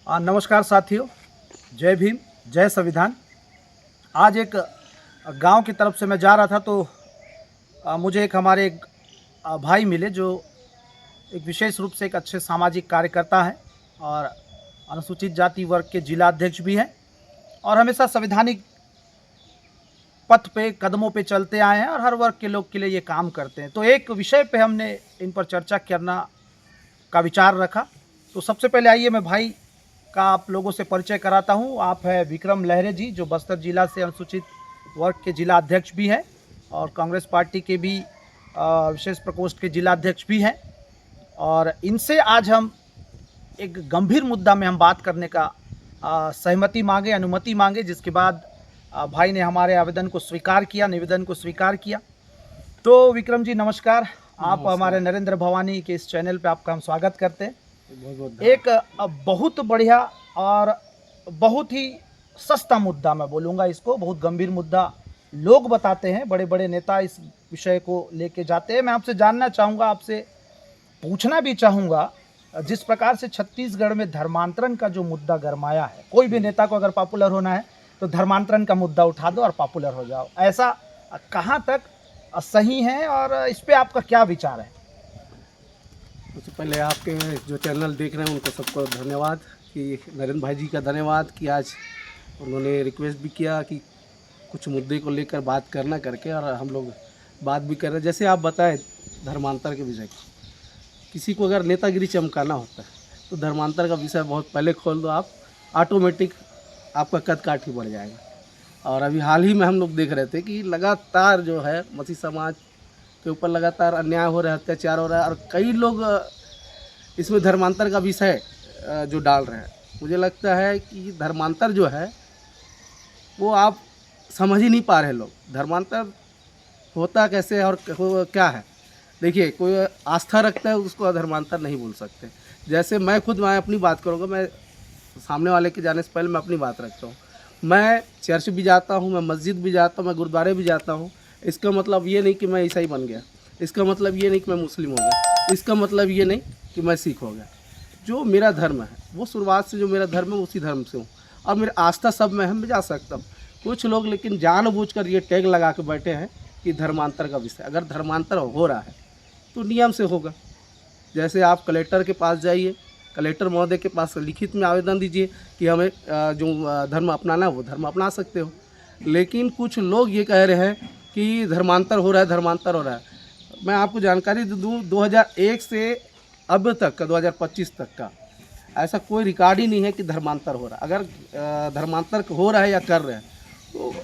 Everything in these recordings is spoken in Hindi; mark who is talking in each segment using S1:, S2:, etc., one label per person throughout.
S1: नमस्कार साथियों, जय भीम, जय संविधान। आज एक गांव की तरफ से मैं जा रहा था तो मुझे एक हमारे भाई मिले जो एक विशेष रूप से एक अच्छे सामाजिक कार्यकर्ता हैं और अनुसूचित जाति वर्ग के जिला अध्यक्ष भी हैं और हमेशा संवैधानिक पथ पे कदमों पे चलते आए हैं और हर वर्ग के लोग के लिए ये काम करते हैं। तो एक विषय पे हमने इन पर चर्चा करना का विचार रखा। तो सबसे पहले आइए मैं भाई का आप लोगों से परिचय कराता हूँ। आप है विक्रम लहरे जी, जो बस्तर जिला से अनुसूचित वर्ग के जिला अध्यक्ष भी हैं और कांग्रेस पार्टी के भी विशेष प्रकोष्ठ के जिला अध्यक्ष भी हैं। और इनसे आज हम एक गंभीर मुद्दा में हम बात करने का सहमति मांगे, अनुमति मांगे, जिसके बाद भाई ने हमारे आवेदन को स्वीकार किया, निवेदन को स्वीकार किया। तो विक्रम जी नमस्कार। आप हमारे नरेंद्र भवानी के इस चैनल पे आपका हम स्वागत करते हैं। एक बहुत बढ़िया और बहुत ही सस्ता मुद्दा, मैं बोलूँगा इसको, बहुत गंभीर मुद्दा लोग बताते हैं, बड़े बड़े नेता इस विषय को लेके जाते हैं। मैं आपसे जानना चाहूँगा, आपसे पूछना भी चाहूँगा, जिस प्रकार से छत्तीसगढ़ में धर्मांतरण का जो मुद्दा गरमाया है, कोई भी नेता को अगर पॉपुलर होना है तो धर्मांतरण का मुद्दा उठा दो और पॉपुलर हो जाओ, ऐसा कहाँ तक सही है और इस पे आपका क्या विचार है?
S2: सबसे पहले आपके जो चैनल देख रहे हैं उनको सबको धन्यवाद, कि नरेंद्र भाई जी का धन्यवाद कि आज उन्होंने रिक्वेस्ट भी किया कि कुछ मुद्दे को लेकर बात करना करके, और हम लोग बात भी कर रहे हैं। जैसे आप बताएं धर्मांतर के विषय, किसी को अगर नेतागिरी चमकाना होता है तो धर्मांतर का विषय बहुत पहले खोल दो आप, ऑटोमेटिक आपका कद काठ ही बढ़ जाएगा। और अभी हाल ही में हम लोग देख रहे थे कि लगातार जो है मसीह समाज के ऊपर लगातार अन्याय हो रहा है, अत्याचार हो रहा है, और कई लोग इसमें धर्मांतर का विषय जो डाल रहे हैं। मुझे लगता है कि धर्मांतर जो है वो आप समझ ही नहीं पा रहे लोग, धर्मांतर होता कैसे और क्या है। देखिए, कोई आस्था रखता है उसको धर्मांतर नहीं बोल सकते। जैसे मैं अपनी बात करूँगा, मैं सामने वाले के जाने से पहले मैं अपनी बात रखता हूँ। मैं चर्च भी जाता हूँ, मैं मस्जिद भी जाता हूँ, मैं गुरुद्वारे भी जाता हूँ। इसका मतलब ये नहीं कि मैं ईसाई बन गया, इसका मतलब ये नहीं कि मैं मुस्लिम हो गया, इसका मतलब ये नहीं कि मैं सिख हो गया। जो मेरा धर्म है वो शुरुआत से जो मेरा धर्म है उसी धर्म से हूँ, और मेरी आस्था सब में है, मैं जा सकता हूँ। कुछ लोग लेकिन जानबूझकर ये टैग लगा के बैठे हैं कि धर्मांतर का विषय। अगर धर्मांतर हो रहा है तो नियम से होगा। जैसे आप कलेक्टर के पास जाइए, कलेक्टर महोदय के पास लिखित में आवेदन दीजिए कि हमें जो धर्म अपनाना है वो धर्म अपना सकते हो। लेकिन कुछ लोग ये कह रहे हैं कि धर्मांतर हो रहा है, धर्मांतर हो रहा है। मैं आपको जानकारी दूँ, 2001 से अब तक का 2025 तक का ऐसा कोई रिकॉर्ड ही नहीं है कि धर्मांतर हो रहा है। अगर धर्मांतर हो रहा है या कर रहे हैं तो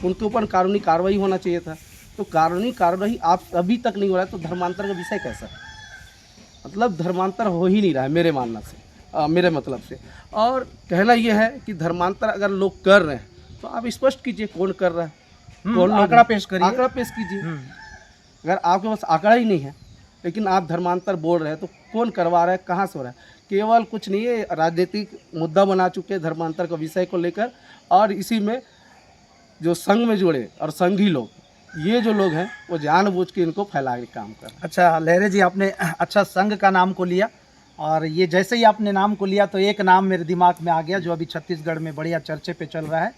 S2: उनके ऊपर कानूनी कार्रवाई होना चाहिए था। तो कानूनी कार्रवाई आप अभी तक नहीं हो रहा है तो धर्मांतर का विषय कैसा है? मतलब धर्मांतर हो ही नहीं रहा है मेरे मानना से, मेरे मतलब से। और कहना यह है कि धर्मांतर अगर लोग कर रहे हैं तो आप स्पष्ट कीजिए कौन कर रहा है, कौन
S1: आंकड़ा पेश करिए,
S2: आंकड़ा पेश कीजिए। अगर आपके पास आंकड़ा ही नहीं है लेकिन आप धर्मांतर बोल रहे हैं तो कौन करवा रहा है, कहाँ से हो रहा है? केवल कुछ नहीं है, राजनीतिक मुद्दा बना चुके हैं धर्मांतर का विषय को लेकर। और इसी में जो संघ में जुड़े और संघी लोग, ये जो लोग हैं वो जानबूझ के इनको फैला के काम कर रहे हैं।
S1: अच्छा लहरे जी, आपने अच्छा संघ का नाम को लिया, और ये जैसे ही आपने नाम को लिया तो एक नाम मेरे दिमाग में आ गया जो अभी छत्तीसगढ़ में बढ़िया चर्चे पे चल रहा है।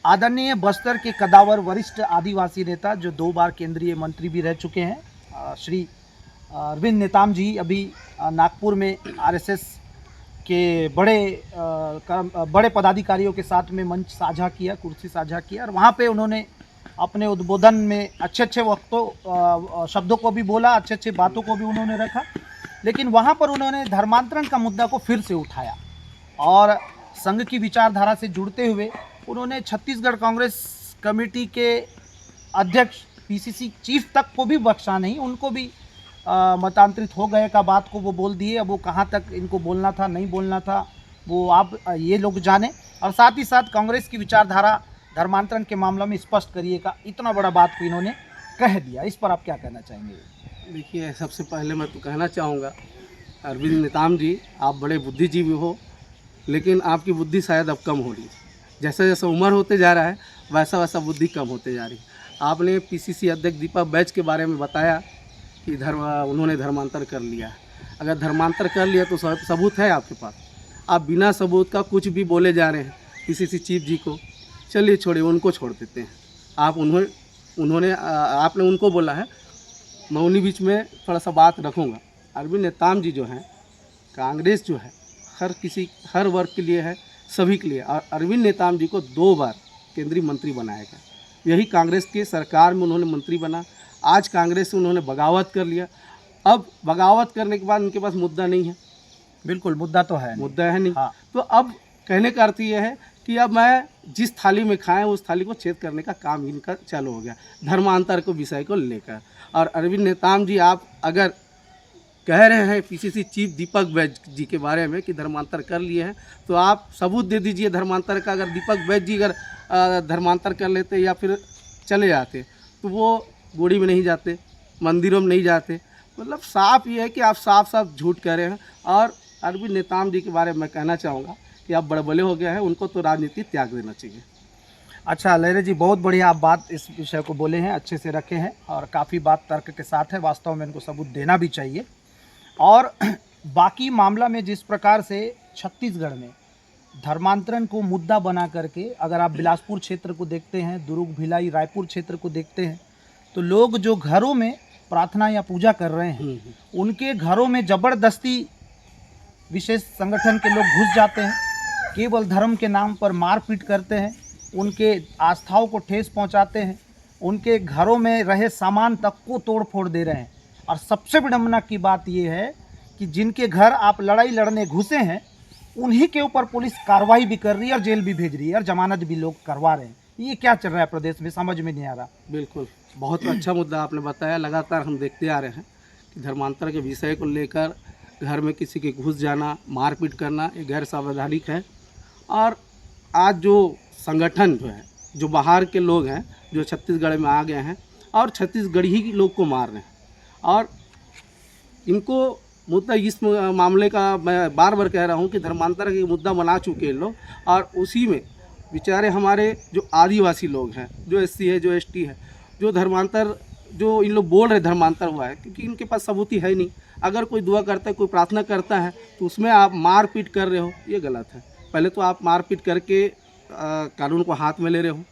S1: आदरणीय बस्तर के कदावर वरिष्ठ आदिवासी नेता जो 2 बार केंद्रीय मंत्री भी रह चुके हैं, श्री अरविंद नेताम जी अभी नागपुर में आरएसएस के बड़े पदाधिकारियों के साथ में मंच साझा किया, कुर्सी साझा किया, और वहाँ पे उन्होंने अपने उद्बोधन में अच्छे शब्दों को भी बोला, अच्छे अच्छे बातों को भी उन्होंने रखा। लेकिन वहाँ पर उन्होंने धर्मांतरण का मुद्दा को फिर से उठाया और संघ की विचारधारा से जुड़ते हुए उन्होंने छत्तीसगढ़ कांग्रेस कमेटी के अध्यक्ष, पीसीसी चीफ तक को भी बख्शा नहीं, उनको भी मतांतरित हो गए का बात को वो बोल दिए। अब वो कहाँ तक इनको बोलना था, नहीं बोलना था, वो आप ये लोग जाने। और साथ ही साथ कांग्रेस की विचारधारा धर्मांतरण के मामला में स्पष्ट करिएगा, इतना बड़ा बात को इन्होंने कह दिया। इस पर आप क्या कहना चाहेंगे?
S2: देखिए, सबसे पहले मैं तो कहना चाहूँगा, अरविंद नेताम जी आप बड़े बुद्धिजीवी हो, लेकिन आपकी बुद्धि शायद अब कम हो रही है। जैसे जैसे उम्र होते जा रहा है वैसा वैसा बुद्धि कम होते जा रही है। आपने पीसीसी अध्यक्ष दीपक बैच के बारे में बताया कि उन्होंने धर्मांतर कर लिया है। अगर धर्मांतर कर लिया तो सबूत है आपके पास? आप बिना सबूत का कुछ भी बोले जा रहे हैं पीसीसी चीफ जी को। चलिए छोड़िए, उनको छोड़ देते हैं। आप आपने उनको बोला है, मैं उन्हीं बीच में थोड़ा सा बात रखूँगा। अरविंद नेताम जी जो हैं, कांग्रेस जो है हर वर्ग के लिए है, सभी के लिए। और अरविंद नेताम जी को 2 बार केंद्रीय मंत्री बनाया गया। यही कांग्रेस की सरकार में उन्होंने मंत्री बना। आज कांग्रेस से उन्होंने बगावत कर लिया। अब बगावत करने के बाद उनके पास मुद्दा नहीं है।
S1: बिल्कुल, मुद्दा तो है,
S2: मुद्दा है नहीं।
S1: हाँ।
S2: तो अब कहने का अर्थ ये है कि अब मैं जिस थाली में खाएं उस थाली को छेद करने का काम इनका चालू हो गया, धर्मांतर को विषय को लेकर। और अरविंद नेताम जी, आप अगर कह रहे हैं पीसीसी चीफ दीपक बैज जी के बारे में कि धर्मांतर कर लिए हैं, तो आप सबूत दे दीजिए धर्मांतर का। अगर दीपक बैज जी अगर धर्मांतर कर लेते या फिर चले जाते तो वो गोड़ी में नहीं जाते, मंदिरों में नहीं जाते। मतलब साफ ये है कि आप साफ साफ झूठ कह रहे हैं। और अरविंद नेताम जी के बारे में मैं कहना चाहूँगा कि आप बड़बड़े हो गए हैं, उनको तो राजनीति त्याग देना चाहिए।
S1: अच्छा लहरे जी, बहुत बढ़िया आप बात इस विषय को बोले हैं, अच्छे से रखे हैं और काफ़ी बात तर्क के साथ है। वास्तव में इनको सबूत देना भी चाहिए। और बाकी मामला में जिस प्रकार से छत्तीसगढ़ में धर्मांतरण को मुद्दा बना करके, अगर आप बिलासपुर क्षेत्र को देखते हैं, दुर्ग, भिलाई, रायपुर क्षेत्र को देखते हैं, तो लोग जो घरों में प्रार्थना या पूजा कर रहे हैं, उनके घरों में ज़बरदस्ती विशेष संगठन के लोग घुस जाते हैं, केवल धर्म के नाम पर मारपीट करते हैं, उनके आस्थाओं को ठेस पहुंचाते हैं, उनके घरों में रहे सामान तक को तोड़ फोड़ दे रहे हैं। और सबसे विडम्बना की बात यह है कि जिनके घर आप लड़ाई लड़ने घुसे हैं, उन्हीं के ऊपर पुलिस कार्रवाई भी कर रही है और जेल भी भेज रही है और जमानत भी लोग करवा रहे हैं। ये क्या चल रहा है प्रदेश में, समझ में नहीं आ रहा।
S2: बिल्कुल, बहुत अच्छा मुद्दा आपने बताया। लगातार हम देखते आ रहे हैं कि धर्मांतर के विषय को लेकर घर में किसी के घुस जाना, मारपीट करना, ये गैर संवैधानिक है। और आज जो संगठन जो है, जो बाहर के लोग हैं, जो छत्तीसगढ़ में आ गए हैं और छत्तीसगढ़ी ही लोग को मार रहे हैं, और इनको मुद्दा इस मामले का मैं बार बार कह रहा हूँ कि धर्मांतर का मुद्दा बना चुके हैं लोग। और उसी में बेचारे हमारे जो आदिवासी लोग हैं, जो एससी है, जो एसटी है, जो धर्मांतर, जो इन लोग बोल रहे धर्मांतर हुआ है, क्योंकि इनके पास सबूत ही है नहीं। अगर कोई दुआ करता है, कोई प्रार्थना करता है, तो उसमें आप मारपीट कर रहे हो, ये गलत है। पहले तो आप मारपीट करके कानून को हाथ में ले रहे हो।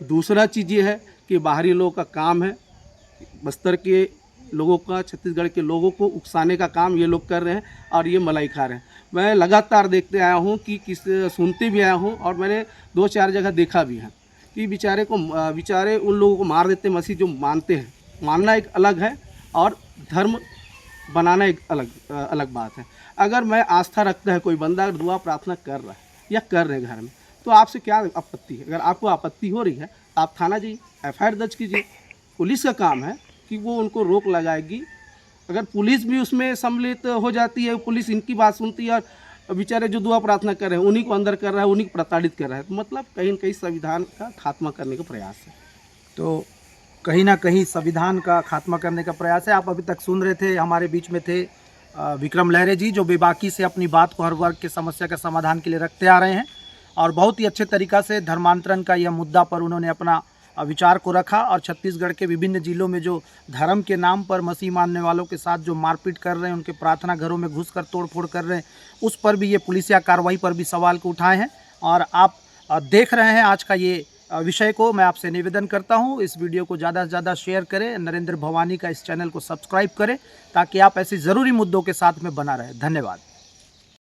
S2: दूसरा चीज़ ये है कि बाहरी लोगों का काम है, बस्तर के लोगों का, छत्तीसगढ़ के लोगों को उकसाने का काम ये लोग कर रहे हैं और ये मलाई खा रहे हैं। मैं लगातार देखते आया हूँ कि सुनते भी आया हूँ और मैंने 2-4 जगह देखा भी है कि बेचारे उन लोगों को मार देते मसीह जो मानते हैं। मानना एक अलग है और धर्म बनाना एक अलग बात है। अगर मैं आस्था रखता है कोई बंदा, अगर दुआ प्रार्थना कर रहा है या कर रहे हैं घर में, तो आपसे क्या आपत्ति है? अगर आपको आपत्ति हो रही है, आप थाना जाइए, FIR दर्ज कीजिए। पुलिस का काम है कि वो उनको रोक लगाएगी। अगर पुलिस भी उसमें सम्मिलित हो जाती है, पुलिस इनकी बात सुनती है और बेचारे जो दुआ प्रार्थना कर रहे हैं उन्हीं को अंदर कर रहा है, उन्हीं को प्रताड़ित कर रहा है, तो मतलब कहीं न कहीं संविधान का खात्मा करने का प्रयास है।
S1: तो कहीं ना कहीं संविधान का खात्मा करने का प्रयास है। आप अभी तक सुन रहे थे, हमारे बीच में थे विक्रम लहरे जी, जो बेबाकी से अपनी बात को हर वर्ग के समस्या के समाधान के लिए रखते आ रहे हैं और बहुत ही अच्छे तरीक़ा से धर्मांतरण का यह मुद्दा पर उन्होंने अपना विचार को रखा। और छत्तीसगढ़ के विभिन्न जिलों में जो धर्म के नाम पर मसीह मानने वालों के साथ जो मारपीट कर रहे हैं, उनके प्रार्थना घरों में घुसकर तोड़फोड़ कर रहे हैं, उस पर भी ये पुलिसिया कार्रवाई पर भी सवाल को उठाए हैं। और आप देख रहे हैं आज का ये विषय को। मैं आपसे निवेदन करता हूं, इस वीडियो को ज़्यादा से ज़्यादा शेयर करें, नरेंद्र भवानी का इस चैनल को सब्सक्राइब करें, ताकि आप ऐसे ज़रूरी मुद्दों के साथ में बना रहें। धन्यवाद।